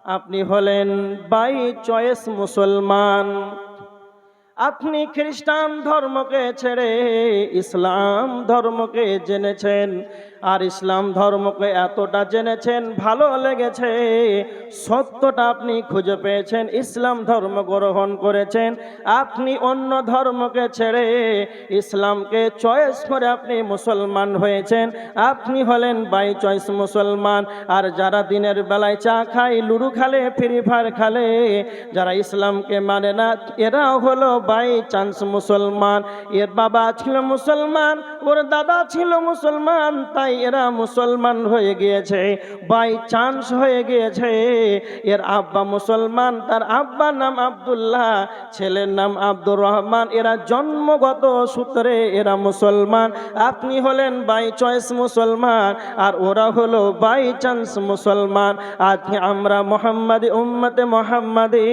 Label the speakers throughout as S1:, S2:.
S1: আপনি হলেন by choice মুসলমান। আপনি খ্রিস্টান ধর্মকে ছেড়ে ইসলাম ধর্মকে জেনেছেন, আর ইসলাম ধর্মকে এতটা জেনেছেন, ভালো লেগেছে, সত্যটা আপনি খুঁজে পেয়েছেন, ইসলাম ধর্ম গ্রহণ করেছেন। আপনি অন্য ধর্মকে ছেড়ে ইসলামকে চয়েস করে আপনি মুসলমান হয়েছেন। আপনি হলেন বাই চয়েস মুসলমান। আর যারা দিনের বেলায় চা খায়, লুডু খেলে, ফ্রি ফায়ার খেলে, যারা ইসলামকে মানে না, এরাও হলো বাই চান্স মুসলমান। এর বাবা ছিল মুসলমান, ওর দাদা ছিল মুসলমান, তাই এরা মুসলমান হয়ে গিয়েছে, বাই চান্স হয়ে গিয়েছে। এর আব্বা মুসলমান, তার আব্বার নাম আব্দুল্লাহ, ছেলের নাম আব্দুর রহমান, এরা জন্মগত সূত্রে এরা মুসলমান। আপনি হলেন বাই চয়েস মুসলমান, আর ওরা হলো বাই চান্স মুসলমান। আজকে আমরা মোহাম্মদী উম্মতে মোহাম্মদী,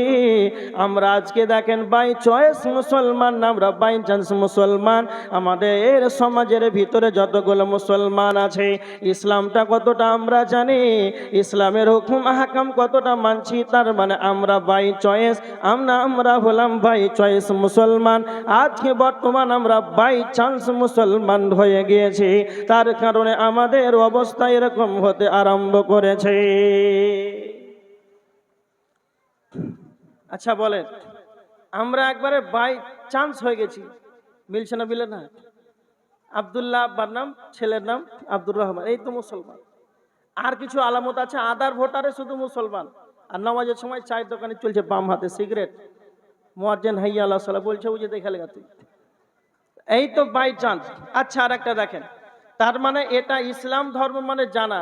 S1: আমরা আজকে দেখেন বাই চয়েস মুসলমান, আমরা বাই চান্স মুসলমান। আমাদের সমাজের ভিতরে যতগুলো মুসলমান আছে, ইসলামটা কতটা আমরা জানি, ইসলামের হুকুম আহকাম কতটা মানছি, তার মানে আমরা বাই চয়েস, আমরা হলাম বাই চয়েস মুসলমান। আজকে বর্তমান আমরা বাই চান্স মুসলমান হয়ে গিয়েছি, তার কারণে আমাদের অবস্থা এরকম হতে আরম্ভ করেছে। আচ্ছা বলেন, আমরা একবারে বাই চান্স হয়ে গেছি, মিলছে না? মিলে না? আব্দুল্লাহ আব্বার নাম, ছেলের নাম আব্দুর রহমান, এই তো মুসলমান। আর কিছু আলামত আছে, আদার ভোটারে শুধু মুসলমান। আর নামাজের সময় চায়ের দোকানে চলছে বাম হাতে সিগারেট, মুয়াজ্জিন হাইয়া আলা সালাহ বলছে, ওই যে দেখে লেখা তুই, এই তো বাই চান্স। আচ্ছা আর একটা দেখেন, তার মানে এটা ইসলাম ধর্ম মানে জানা।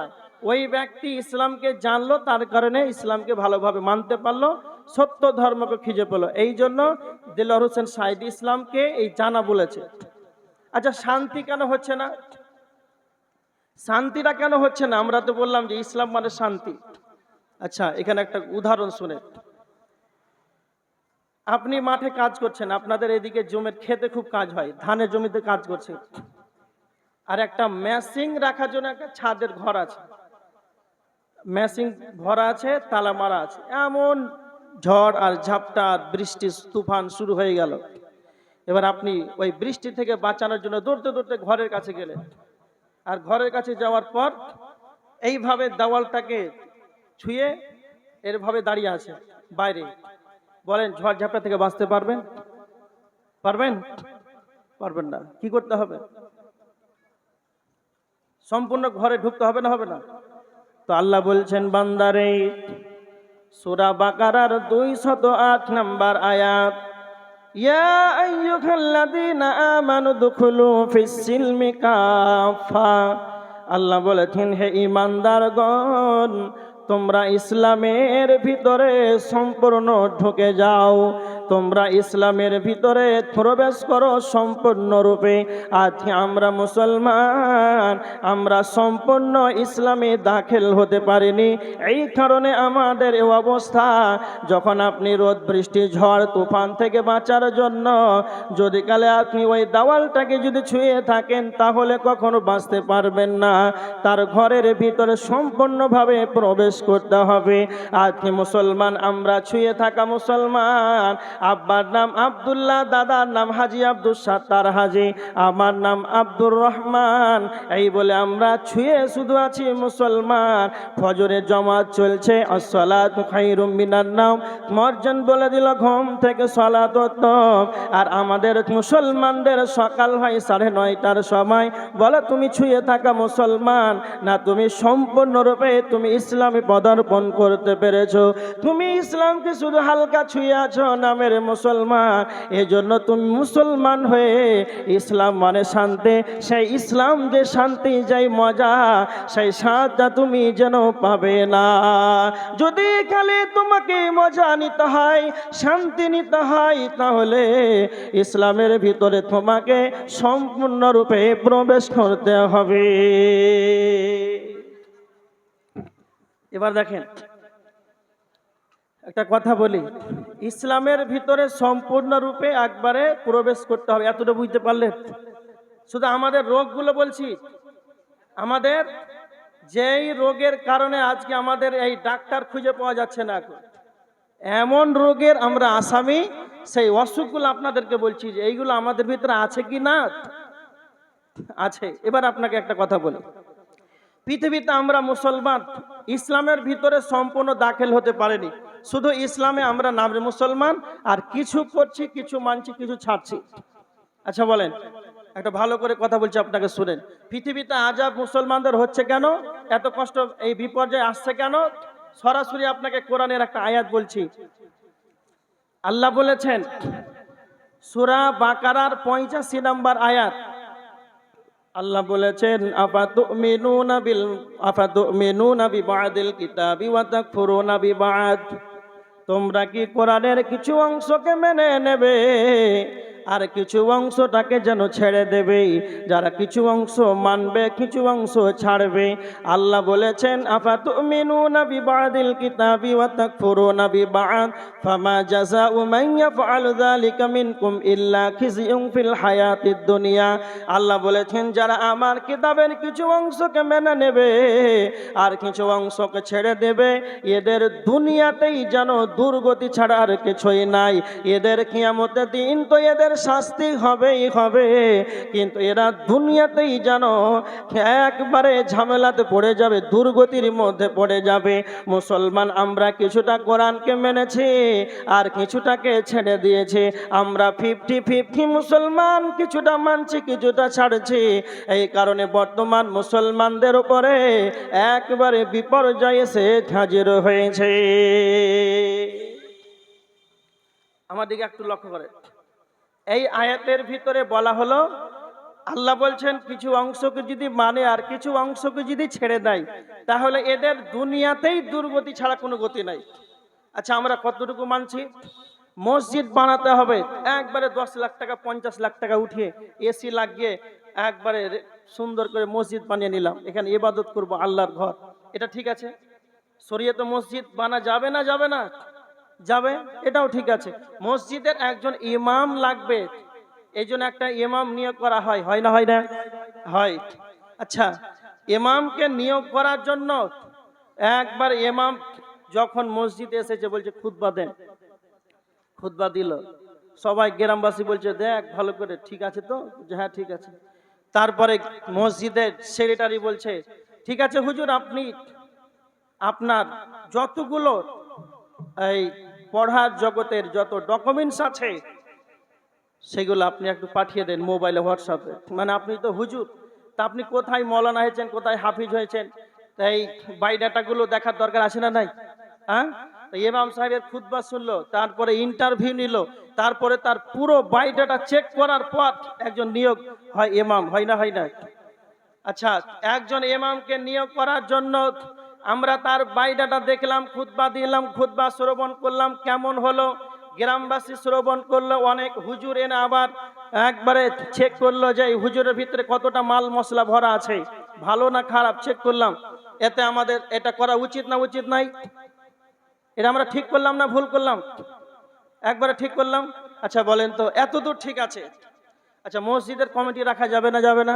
S1: ওই ব্যক্তি ইসলামকে জানলো, তার কারণে ইসলামকে ভালোভাবে মানতে পারলো, সত্য ধর্মকে খুঁজে পেল। এই জন্য দিলওয়ার হোসেন সাঈদী ইসলামকে এই জানা বলেছে। আচ্ছা শান্তি কেন হচ্ছে না? শান্তিটা কেন হচ্ছে না? আমরা তো বললাম যে ইসলাম মানে শান্তি। আচ্ছা এখানে একটা উদাহরণ শুনে, আপনি মাঠে কাজ করছেন, আপনাদের এদিকে জমির খেতে খুব কাজ হয়, ধানের জমিতে কাজ করছে, আর একটা মেশিন রাখার জন্য একটা ছাদের ঘর আছে, মেশিন ভরা আছে, তালা মারা আছে। এমন ঝড় আর ঝাপটা আর বৃষ্টি তুফান শুরু হয়ে গেল। এবার আপনি ওই বৃষ্টি থেকে বাঁচানোর জন্য দৌড়তে দৌড়তে ঘরের কাছে গেলেন, আর ঘরের কাছে যাওয়ার পর এইভাবে দেওয়ালটাকে ছুঁয়ে এরভাবে দাঁড়িয়ে আছে বাইরে। বলেন ঝড় ঝাপটা থেকে বাঁচতে পারবেন? পারবেন? পারবেন না। কি করতে হবে? সম্পূর্ণ ঘরে ঢুকতে হবে না? হবে না? তো আল্লাহ বলছেন বান্দারে, সূরা বাকারার 208 নম্বর আয়াত, ইয়া আইয়ুহাল্লাযীনা আমানু দুখুলু ফিস সিলমি কাফা। আল্লাহ বলেছেন, হে ঈমানদারগণ, তোমরা ইসলামের ভিতরে সম্পূর্ণ ঢুকে যাও, তোমরা ইসলামের ভিতরে প্রবেশ করো সম্পূর্ণরূপে। আজকে আমরা মুসলমান, আমরা সম্পূর্ণ ইসলামে দাখিল হতে পারিনি, এই কারণে আমাদের এই অবস্থা। যখন আপনি রোদ বৃষ্টি ঝড় তুফান থেকে বাঁচার জন্য যদি কালে আপনি ওই দেওয়ালটাকে যদি ছুঁয়ে থাকেন, তাহলে কখনো বাঁচতে পারবেন না। তার ঘরের ভিতরে সম্পূর্ণভাবে প্রবেশ করতে হবে। আজকে মুসলমান, আমরা ছুঁয়ে থাকা মুসলমান, আব্বার নাম আব্দুল্লাহ, দাদার নাম হাজি আব্দুল সাত্তার হাজি, আমার নাম আব্দুর রহমান, এই বলে আমরা ছুঁয়ে শুধু আছি মুসলমান। ফজরের জামাত চলছে, আসসালাতু খায়রুম মিনান নাওম, মুয়াজ্জিন বলে দিল ঘুম থেকে সালাত উত্তম। আর আমাদের মুসলমানদের সকাল হয় 9:30টার সময়। বলে তুমি ছুঁয়ে থাকা মুসলমান না, তুমি সম্পূর্ণরূপে তুমি ইসলামে পদার্পণ করতে পেরেছো? তুমি ইসলামকে শুধু হালকা ছুঁয়ে আছো নামের মুসলমান, এজন্য তুমি মুসলমান হয়ে, ইসলাম মানে শান্তি, সেই ইসলাম যে শান্তি, যাই মজা, সেই স্বাদটা তুমি যেন পাবে না। যদি খালি তোমাকে মজা নিতে হয়, শান্তি নিতে হয়, তাহলে ইসলামের ভিতরে তোমাকে সম্পূর্ণরূপে প্রবেশ করতে হবে। এবার দেখেন একটা কথা বলি, ইসলামের ভিতরে সম্পূর্ণরূপে একবারে প্রবেশ করতে হবে, এতটা বুঝতে পারলেন? শুধু আমাদের রোগগুলো বলছি, আমাদের যেই রোগের কারণে আজকে আমাদের এই ডাক্তার খুঁজে পাওয়া যাচ্ছে না, এখন এমন রোগের আমরা আসামি, সেই অসুখগুলো আপনাদেরকে বলছি যে এইগুলো আমাদের ভিতরে আছে কি না আছে। এবার আপনাকে একটা কথা বলি, পৃথিবীতে আমরা মুসলমান, ইসলামের ভিতরে সম্পূর্ণ দাখিল হতে পারেনি। শুধু ইসলামে আমরা নামে মুসলমান, আর কিছু করছি, কিছু মানছি, কিছু ছাড়ছি। আচ্ছা বলেন, একটা ভালো করে কথা বলছি, আপনাকে শুনেন। পৃথিবীতে আজাব মুসলমানদের হচ্ছে কেন, এত কষ্ট, এই বিপর্যয় আসছে কেন? সরাসরি আপনাকে কোরআনের একটা আয়াত বলছি। আল্লাহ বলেছেন সূরা বাকারার 85 নম্বর আয়াত, আল্লাহ বলেছেন আফাতুমিনুনা বিবাদিল কিতাবি ওয়া তাকফুরুনা বিবাদ, তোমরা কি কোরআনের কিছু অংশকে মেনে নেবে আর কিছু অংশটাকে যেন ছেড়ে দেবে? যারা কিছু অংশ মানবে, কিছু অংশ ছাড়বে। আল্লাহ বলেছেন আফাতুমিনুনা বিবাদিল কিতাবি ওয়া তাকফুরুনা বিবাদ ফামা জাযাউ মান ইয়াফআলু যালিকা মিনকুম ইল্লা খিজিয়ুন ফিল হায়াতিদ দুনিয়া। আল্লাহ বলেছেন যারা আমার কিতাবের কিছু অংশকে মেনে নেবে আর কিছু অংশকে ছেড়ে দেবে, এদের দুনিয়াতেই যেন দুর্গতি ছাড়া আর কিছুই নাই। এদের কিয়ামতের দিন তো এদের শাস্তি হবেই হবে, কিন্তু এরা দুনিয়াতেই যেন একবারে ঝামেলাতে পড়ে যাবে, দুর্গতির মধ্যে পড়ে যাবে। মুসলমান আমরা কিছুটা কোরআনকে মেনেছি আর কিছুটাকে ছেড়ে দিয়েছি। আমরা 50-50 মুসলমান, কিছুটা মানছি, কিছুটা ছাড়ছি। এই কারণে বর্তমান মুসলমানদের উপরে একবারে বিপর্যয় এসে হাজির হয়েছে। আমার দিকে একটু লক্ষ্য করে, এই আয়াতের ভিতরে বলা হলো, আল্লাহ বলছেন কিছু অংশকে যদি মানে আর কিছু অংশকে যদি ছেড়ে দেয়, তাহলে এদের দুনিয়াতেই দুর্গতি ছাড়া কোনো গতি নাই। আচ্ছা আমরা কতটুকু মানছি? মসজিদ বানাতে হবে, একবারে 10 লাখ টাকা 50 লাখ টাকা উঠিয়ে এসি লাগিয়ে একবারে সুন্দর করে মসজিদ বানিয়ে নিলাম, এখানে ইবাদত করব, আল্লাহর ঘর, এটা ঠিক আছে? শরীয়তে মসজিদ বানা যাবে না যাবে না? যাবে, এটাও ঠিক আছে। মসজিদের একজন ইমাম লাগবে, এই জন্য একটা ইমাম নিয়োগ করা হয়, হয় না হয় না? হয়। আচ্ছা ইমামকে নিয়োগ করার জন্য একবার ইমাম যখন মসজিদে এসেছে, বলছে খুতবা দেন, খুতবা দিল, সবাই গ্রামবাসী বলছে দেখ ভালো করে, ঠিক আছে তো? হ্যাঁ ঠিক আছে। তারপরে মসজিদের সেক্রেটারি বলছে ঠিক আছে হুজুর, আপনি আপনার যতগুলো এই পড়ার জগতের যত ডকুমেন্টস আছে সেগুলো আপনি একটু পাঠিয়ে দেন মোবাইলে, হোয়াটসঅ্যাপে। মানে আপনি তো হুজুর, তা আপনি কোথায় মৌলানা হয়েছেন, কোথায় হাফিজ হয়েছেন, তাই বায়োডাটাগুলো দেখার দরকার আছে না নাই? হ্যাঁ, ইমাম সাহেবের খুতবা শুনলো, তারপরে ইন্টারভিউ নিল, তারপরে তার পুরো বায়োডাটা চেক করার পর একজন নিয়োগ হয় ইমাম, হয় না হয় না? আচ্ছা একজন ইমামকে নিয়োগ করার জন্য আমরা তার বায়োডাটা দেখলাম, খুতবা দিলাম, খুতবা শ্রবণ করলাম, কেমন হলো? গ্রামবাসী শ্রবণ করলো, অনেক হুজুর এনে আবার একবারে চেক করলো যে এই হুজুরের ভিতরে কতটা মাল মশলা ভরা আছে, ভালো না খারাপ চেক করলাম। এতে আমাদের এটা করা উচিত না উচিত নাই? এটা আমরা ঠিক করলাম না ভুল করলাম? একবারে ঠিক করলাম। আচ্ছা বলেন তো, এতদূর ঠিক আছে। আচ্ছা মসজিদের কমিটি রাখা যাবে না যাবে না?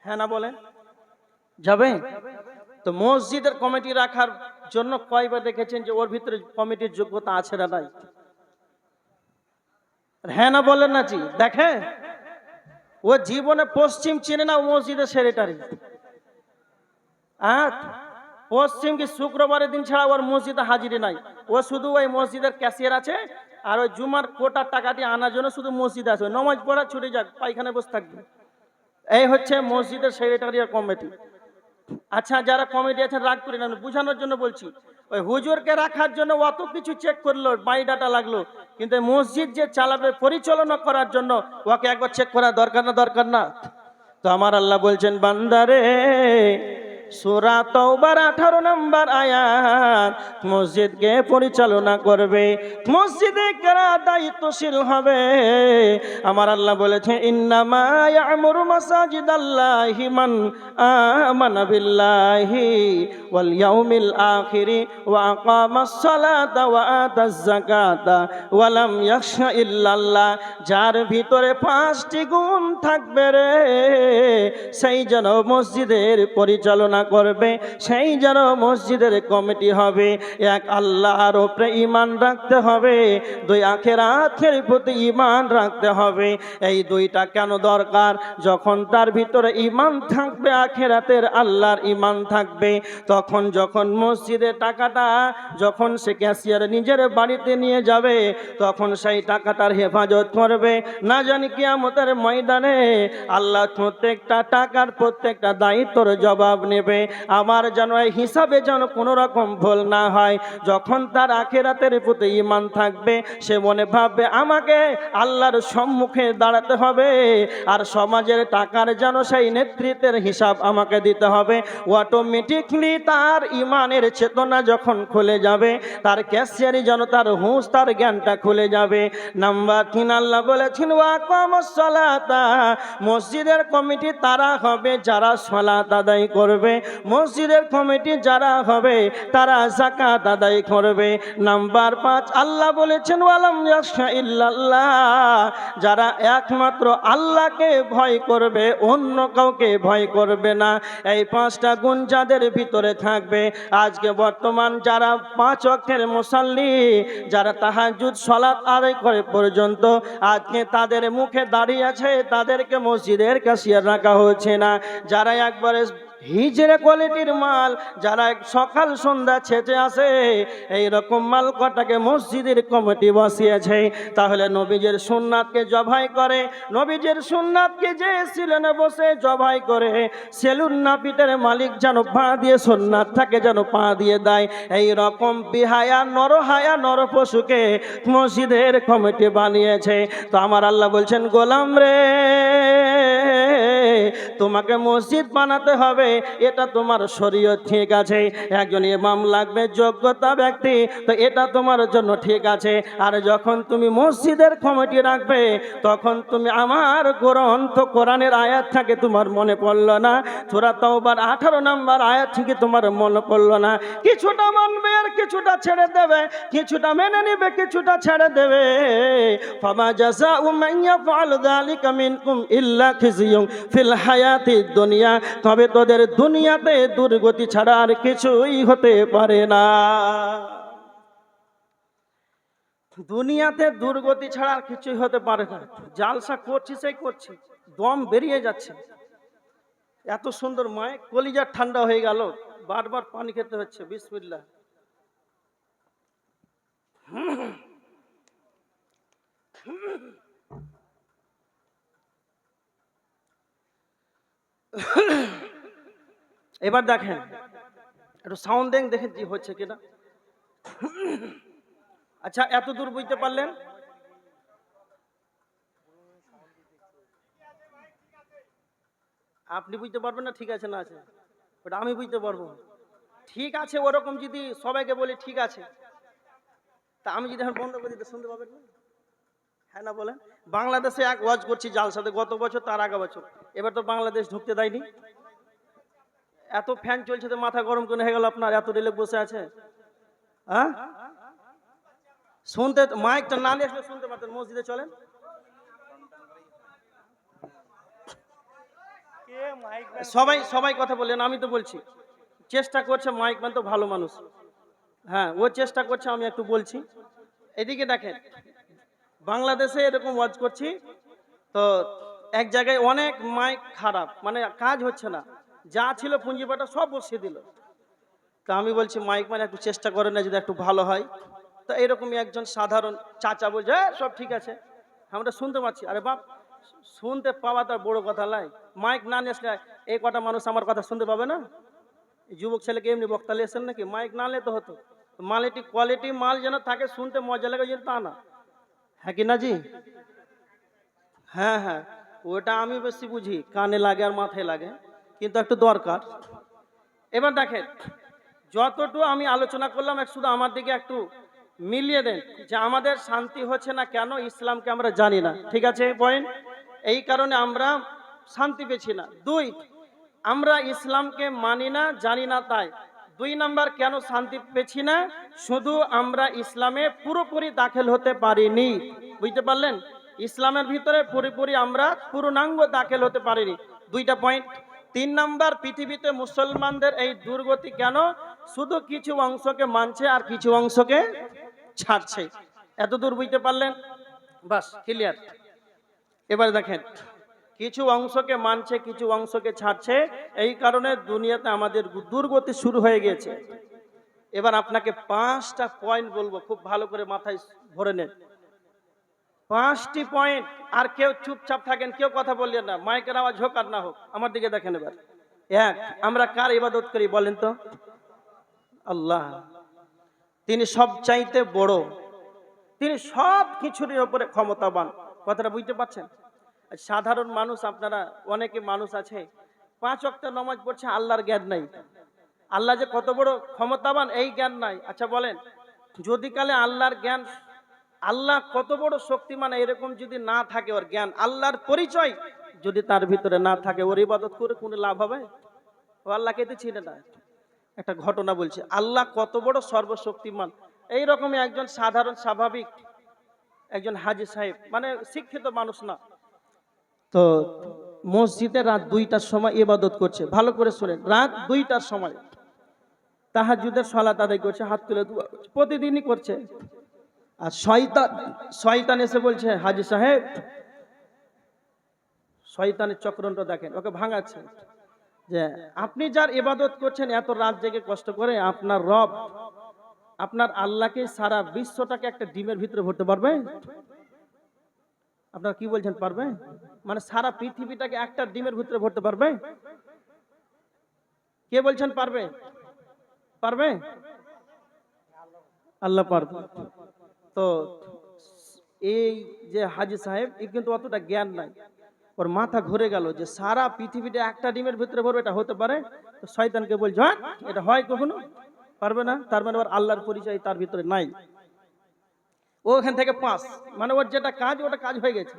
S1: হ্যাঁ না বলেন, যাবে? তো মসজিদের কমিটি রাখার জন্য কয়বার দেখেছেন যে ওর ভিতরে কমিটির যোগ্যতা আছে না নাই? হ্যাঁ না বলেন না জি? দেখে ও জীবনে পশ্চিম চেনে না, ও মসজিদের সেক্রেটারি। পশ্চিম কি শুক্রবারের দিন ছাড়া ওর মসজিদে হাজিরি নাই, ও শুধু ওই মসজিদের ক্যাশিয়ার আছে, আর ওই জুমার কোটার টাকাটি আনার জন্য শুধু মসজিদে আছে, নামাজ পড়া ছুটে যাক, পায়খানে বসে থাকবে। এই হচ্ছে মসজিদের সেক্রেটারি আর কমিটি। আচ্ছা যারা কমিটি আছেন রাগ করে না, বুঝানোর জন্য বলছি, ওই হুজুরকে রাখার জন্য অত কিছু চেক করলো, বায়োডাটা লাগলো, কিন্তু মসজিদ যে চালাবে, পরিচালনা করার জন্য ওকে একবার চেক করা দরকার না দরকার না? তো আমার আল্লাহ বলছেন বান্দারে, সূরা তাওবার 18 নম্বর আয়াত, মসজিদকে পরিচালনা করবে, মসজিদে কারা দায়িত্বশীল হবে? আমার আল্লাহ বলেছে ইন্নামা ইয়ামুরু মাসাজিদাল্লাহি মান আমানা বিল্লাহি ওয়াল ইয়াউমিল আখিরি ওয়া আকামাস সালাতা ওয়া আতাজ যাকাতা ওয়া লাম ইয়াখশা ইল্লাল্লাহ। যার ভিতরে 5টি গুণ থাকবে রে, সেই যেন মসজিদের পরিচালনা পরিচালনা করবে সেই যেন মসজিদের কমিটি হবে। এক আল্লাহর উপরে ঈমান রাখতে হবে, দুই আখিরাতের প্রতি ঈমান রাখতে হবে। এই দুইটা কেন দরকার? যখন তার ভিতরে ঈমান থাকবে, আখিরাতের আল্লাহর ঈমান থাকবে, তখন যখন মসজিদে টাকাটা যখন সে ক্যাশিয়ার নিজের বাড়িতে নিয়ে যাবে, তখন সেই টাকাটার হেফাজত করবে। না জানি কিয়ামতের ময়দানে আল্লাহ প্রত্যেকটা টাকার প্রত্যেকটা দায়িত্বর জবাব নেবে। আমার যেন এই হিসাবে যেন কোনো রকম ভুল না হয়। যখন তার আখিরাতের প্রতি ঈমান থাকবে, সে মনে ভাববে আমাকে আল্লাহর সম্মুখে দাঁড়াতে হবে, আর সমাজের টাকার যেন সেই নেতৃত্বের হিসাব আমাকে দিতে হবে। অটোমেটিকলি তার ঈমানের চেতনা যখন খুলে যাবে, তার ক্যাশিয়ারি যেন তার হুঁশ তার জ্ঞানটা খুলে যাবে। নাম্বার 3 আল্লাহ বলেছেন ওয়াকামুস সালাতা, মসজিদের কমিটি তারা হবে যারা সালাত আদায় করবে, মসজিদের কমিটি যারা হবে তারা যাকাত আদায় করবে। নাম্বার 5 আল্লাহ বলেছেন ওয়ালাম ইয়াখশা ইল্লাল্লাহ, যারা একমাত্র আল্লাহকে ভয় করবে, অন্য কাউকে ভয় করবে না। এই 5টা গুণ যাদের ভিতরে থাকবে, আজকে বর্তমান যারা 5 ওয়াক্তের মুসাল্লি, যারা তাহাজ্জুদ সালাত আদায় করে পর্যন্ত আজকে তাদের মুখে দাঁড়িয়ে আছে, তাদেরকে মসজিদের ক্যাশিয়ার রাখা হচ্ছে না। যারা একবারে হিজড়ে কোয়ালিটির মাল, যারা সকাল সন্ধ্যা ছেঁচে আসে, এই রকম মাল কটাকে মসজিদের কমিটি বসিয়েছে। তাহলে নবীজের সুন্নাতকে জবাই করে, নবীজের সুন্নাতকে যে সিলেনে বসে জবাই করে, সেলুন নাপিতের মালিক যেন পা দিয়ে সুন্নাতটাকে যেন পা দিয়ে দেয়। এই রকম বিহায়া নরহায়া নর পশুকে মসজিদের কমিটি বানিয়েছে। তো আমার আল্লাহ বলছেন গোলাম রে, তোমাকে মসজিদ বানাতে হবে, এটা তোমার শরীয়ত ঠিক আছে। একজন ইমাম লাগবে যোগ্যতা ব্যক্তি, তো এটা তোমার জন্য ঠিক আছে। আর যখন তুমি মসজিদের কমিটি রাখবে, তখন তুমি আমার গ্রন্থ কোরআনের আয়াত থেকে তোমার মনে পড়লো না, সূরা তাওবার 18 নম্বর আয়াত থেকে তোমার মনে পড়লো না। কিছুটা মানবে আর কিছুটা ছেড়ে দেবে, কিছুটা মেনে নিবে কিছুটা ছেড়ে দেবে। ফামা জাযাউ মান ইয়াফআল যালিকা মিনকুম ইল্লা খিজিয়ুন ফিল হায়াতিদ দুনিয়া, তবে তোদের দুনিয়াতে দুর্গতি ছাড়া আর কিছুই হতে পারে না। দুনিয়াতে দুর্গতি ছাড়া আর কিছুই হতে পারে না। জালসা করছি সেই করছি, দম বেরিয়ে যাচ্ছে। এত সুন্দর মাইক, কলিজা ঠান্ডা হয়ে গেল, বারবার পানি খেতে হচ্ছে। বিসমিল্লাহ। এবার দেখেন, একটু সাউন্ড দেন, দেখেন কি হচ্ছে কিনা। আচ্ছা, এত দূর বুঝতে পারলেন? আপনি বুঝতে পারবেন না ঠিক আছে না আছে, ওটা আমি বুঝতে পারবো। ঠিক আছে, ওরকম যদি সবাইকে বলি ঠিক আছে, তা আমি যদি এখন বন্ধ করে দিতে শুনতে পাবেন না? হ্যাঁ না বলেন? বাংলাদেশে এক ওয়াজ করছি জালসাতে, গত বছর তার আগা বছর, এবার তো বাংলাদেশ ঢুকতে দেয়নি। এত ফ্যান চলছে তো মাথা গরম করে হয়ে গেল আপনার, এত রিলেক বসে আছে। হ্যাঁ, শুনতে মাইকটা না নিয়ে আসলে শুনতে পারতেন। মসজিদে চলেন, সবাই সবাই কথা বললেন, আমি তো বলছি। চেষ্টা করছে মাইক ম্যান তো ভালো মানুষ, হ্যাঁ ও চেষ্টা করছে, আমি একটু বলছি। এদিকে দেখেন, বাংলাদেশে এরকম ওয়াজ করছি তো এক জায়গায় অনেক মাইক খারাপ, মানে কাজ হচ্ছে না, যা ছিল পুঁজিপাটা সব বসিয়ে দিল। তা আমি বলছি মাইক মানে একটু চেষ্টা করে না যদি একটু ভালো হয়। তো এইরকমই একজন সাধারণ চাচা বলছে সব ঠিক আছে, আমরা শুনতে পাচ্ছি। আরে বাপ, শুনতে পাওয়া তার বড় কথা নয়, মাইক না নিয়ে আসলে এই কটা মানুষ আমার কথা শুনতে পাবে না? যুবক ছেলেকে এমনি বক্তা এসেছেন নাকি? মাইক না নিলে তো হতো। মালিটি কোয়ালিটি মাল যেন থাকে, শুনতে মজা লাগে তা না, হ্যাঁ কি না জি? হ্যাঁ হ্যাঁ, ওটা আমি বেশি বুঝি, কানে লাগে আর মাথায় লাগে, কিন্তু একটু দরকার। এবার দেখেন, যতটুকু আমি আলোচনা করলাম শুধু আমার দিকে একটু মিলিয়ে দেন যে আমাদের শান্তি হচ্ছে না কেন, ইসলামকে আমরা জানি না, ঠিক আছে পয়েন্ট, এই কারণে আমরা শান্তি পেছি না। 2, আমরা ইসলামকে মানি না, জানি না তাই। 2 নাম্বার, কেন শান্তি পেছি না, শুধু আমরা ইসলামে পুরোপুরি দাখিল হতে পারিনি। বুঝতে পারলেন? ইসলামের ভিতরে পুরোপুরি আমরা পূর্ণাঙ্গ দাখিল হতে পারিনি। 2টা পয়েন্ট। তিন নাম্বার, পৃথিবীতে মুসলমানদের এই দুর্গতি কেন? শুধু কিছু অংশকে মানছে আর কিছু অংশকে ছাড়ছে। এত দূর বুঝতে পারলেন? বাস ক্লিয়ার। এবার দেখেন, কিছু অংশকে মানছে কিছু অংশকে ছাড়ছে, এই কারণে দুনিয়াতে আমাদের দুর্গতি শুরু হয়ে গেছে। এবার আপনাকে 5টা পয়েন্ট বলবো, খুব ভালো করে মাথায় ভরে নেন। 5টি পয়েন্ট। আর কেউ চুপচাপ থাকেন, কেউ কথা বললেন না, মাইকের আওয়াজ হোক আর না হোক, আমার দিকে দেখেন। এবার এক, আমরা কার ইবাদত করি বলেন তো? আল্লাহ। তিনি সবচাইতে বড়, তিনি সব কিছুর উপরে ক্ষমতাবান। কথাটা বুঝতে পারছেন? সাধারণ মানুষ, আপনারা অনেকে মানুষ আছে 5 ওয়াক্ত নামাজ পড়ছে, আল্লাহর জ্ঞান নাই। আল্লাহ যে কত বড় ক্ষমতাবান এই জ্ঞান নাই। আচ্ছা বলেন, যদি কালে আল্লাহর জ্ঞান, আল্লাহ কত বড় শক্তিমান এরকম যদি না থাকে, ওর জ্ঞান, আল্লাহর পরিচয় যদি তার ভিতরে না থাকে, ওর ইবাদত করে কোনো লাভ হবে? ও আল্লাহকে তো চিনে না। একটা ঘটনা বলছে, আল্লাহ কত বড় সর্বশক্তিমান। এইরকমই একজন সাধারণ স্বাভাবিক একজন হাজী সাহেব, মানে শিক্ষিত মানুষ না, তো মসজিদে রাত 2টার সময় ইবাদত করছে। ভালো করে শুনেন, রাত 2টার সময় তাহাজ্জুদের সালাত আদায় করছে, হাত তুলে দোয়া করছে, প্রতিদিনই করছে। আর শয়তান এসে বলছে, হাজী সাহেব, শয়তানের চক্রটা দেখেন, ওকে ভাঙাচ্ছে যে আপনি যার ইবাদত করছেন এত রাত জেগে কষ্ট করে, আপনার রব, আপনার আল্লাহকে সারা বিশ্বটাকে একটা ডিমের ভিতরে ভরতে পারবে? আপনারা কি বলছেন, পারবে? মানে সারা পৃথিবীটাকে একটা ডিমের ভিতরে ভরতে পারবে? কে বলছেন পারবে? পারবে? আল্লাহ পারবে। তো এই যে হাজী সাহেব, এ কিন্তু অতটা জ্ঞান নাই, ওর মাথা ঘুরে গেল যে সারা পৃথিবীটা একটা ডিমের ভিতরে ভরবে, এটা হতে পারে? তো শয়তানকে বলছে, হ্যাঁ এটা হয় কখনো? পারবে না। তার মানে ওর আল্লাহর পরিচয় তার ভিতরে নাই। ও ওখান থেকে পাস, মানে ওর যেটা কাজ ওটা কাজ হয়ে গেছে।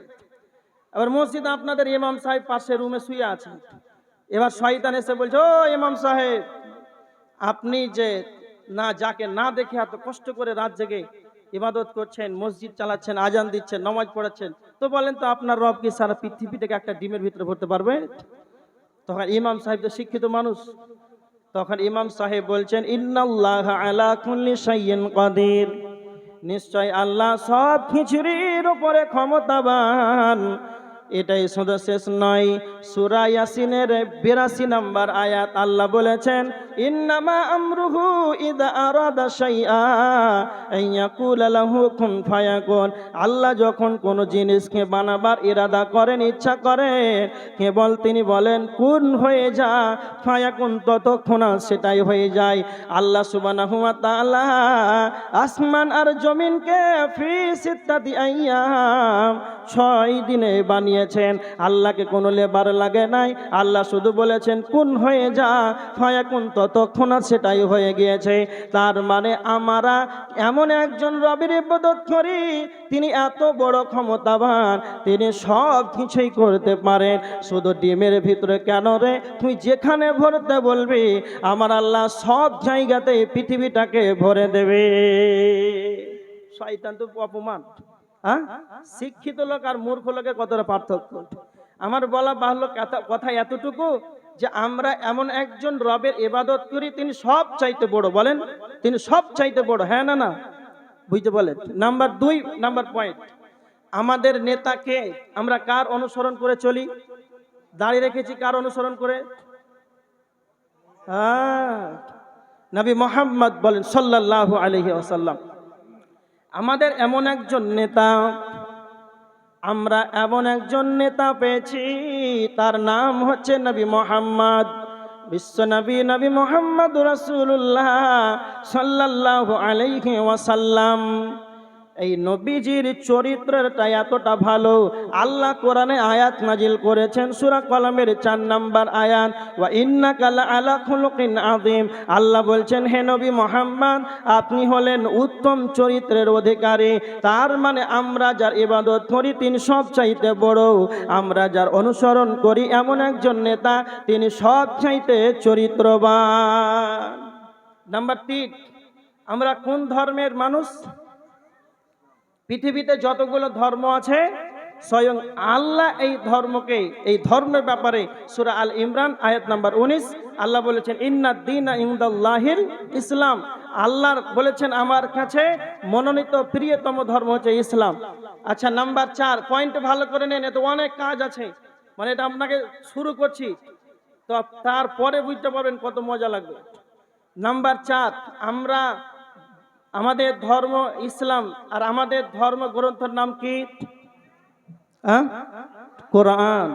S1: এবার মসজিদে আপনাদের ইমাম সাহেব পাশে রুমে শুয়ে আছেন। এবার শয়তান এসে বলছে, ও ইমাম সাহেব, আপনি যে না যাকে না দেখে এত কষ্ট করে রাত জেগে ইবাদত করছেন, মসজিদ চালাচ্ছেন, আজান দিচ্ছেন, নামাজ পড়াচ্ছেন, তো বলেন তো আপনার রব কি সারা পৃথিবীটাকে একটা ডিমের ভিতরে ভরতে পারবে? তখন ইমাম সাহেব তো শিক্ষিত মানুষ, তখন ইমাম সাহেব বলছেন, ইন্নাল্লাহা আলা কুল্লি শাইইন কাদির, নিশ্চয় আল্লাহ সব কিছুর উপরে ক্ষমতাবান। এটাই শুধু শেষ নয়, সূরা ইয়াসিনের 82 নম্বর আয়াত আল্লাহ বলেছেন, ইন্নামা আমরুহু ইযা আরাদা শাইআ আইয়াকুলা লাহু কুন ফায়াকুন। আল্লাহ যখন কোনো জিনিসকে বানাবার ইরাদা করেন, ইচ্ছা করেন, কেবল তিনি বলেন কুন হয়ে যা, ফায়াকুন, ততক্ষণ সেটাই হয়ে যায়। আল্লাহ সুবহানাহু ওয়া তাআলা আসমান আর জমিনকে ফি সিত্তাতি আইয়াম, 6 দিনে বানিয়েছেন। আল্লাহকে কোনো লেবার লাগে নাই, আল্লাহ শুধু বলেছেন কুন হয়ে যা, ফায়াকুন, ততক্ষণ সেটাই হয়ে গিয়েছে। তার মানে আমরা এমন একজন রবের ইবাদত করি, তিনি এত বড় ক্ষমতাবান, তিনি সব কিছুই করতে পারেন। শুধু ডিমের ভিতরে কেন রে, তুই যেখানে ভরতে বলবি আমার আল্লাহ সব জায়গাতে পৃথিবীটাকে ভরে দেবে। শয়তান তো অপমান। হ্যাঁ, শিক্ষিত লোক আর মূর্খ লোকের কতটা পার্থক্য। আমার বলা বাহুল্য কথা এতটুকু যে আমরা এমন একজন রবের ইবাদত করি, তিনি সব চাইতে বড়। বলেন, তিনি সব চাইতে বড়, হ্যাঁ না না? বুঝতে বলেন। নাম্বার 2 নাম্বার পয়েন্ট, আমাদের নেতাকে আমরা কার অনুসরণ করে চলি? দাঁড়িয়ে রেখেছি কার অনুসরণ করে? নবী মুহাম্মদ বলেন সাল্লাল্লাহু আলাইহি ওয়াসাল্লাম। আমাদের এমন একজন নেতা, আমরা এমন একজন নেতা পেয়েছি, তার নাম হচ্ছে নবী মুহাম্মদ, বিশ্ব নবী, নবী মুহাম্মদ রাসূলুল্লাহ সাল্লাল্লাহু আলাইহি ওয়াসাল্লাম। এই নবীজির চরিত্রটা এতটা ভালো, আল্লাহ কোরআনে আয়াত নাজিল করেছেন, সূরা কলমের 4 নম্বর আয়াত, ওয়া ইন্নাকা লাআলা খুলুকিন আযীম। আল্লাহ বলছেন, হে নবী মুহাম্মদ, আপনি হলেন উত্তম চরিত্রের অধিকারী। তার মানে আমরা যার ইবাদত করি তিনি সব চাইতে বড়, আমরা যার অনুসরণ করি এমন একজন নেতা, তিনি সব চাইতে চরিত্রবান। নাম্বার 3, আমরা কোন ধর্মের মানুষ? পৃথিবীতে যতগুলো ধর্ম আছে স্বয়ং আল্লাহ এই ধর্মকে, এই ধর্মের ব্যাপারে সূরা আল ইমরান আয়াত নাম্বার 19 আল্লাহ বলেছেন ইন্নাদ দীনা ইনদাল্লাহিল ইসলাম। আল্লাহ বলেছেন আমার কাছে মনোনীত প্রিয়তম ধর্ম হচ্ছে ইসলাম। আচ্ছা, নাম্বার 4 পয়েন্ট ভালো করে নেন, এতে অনেক কাজ আছে, মানে এটা আপনাকে শুরু করছি তো তারপরে বুঝতে পারবেন কত মজা লাগবে। নাম্বার 4, আমরা, আমাদের ধর্ম ইসলাম, আর আমাদের ধর্ম গ্রন্থের নাম কি? কোরআন।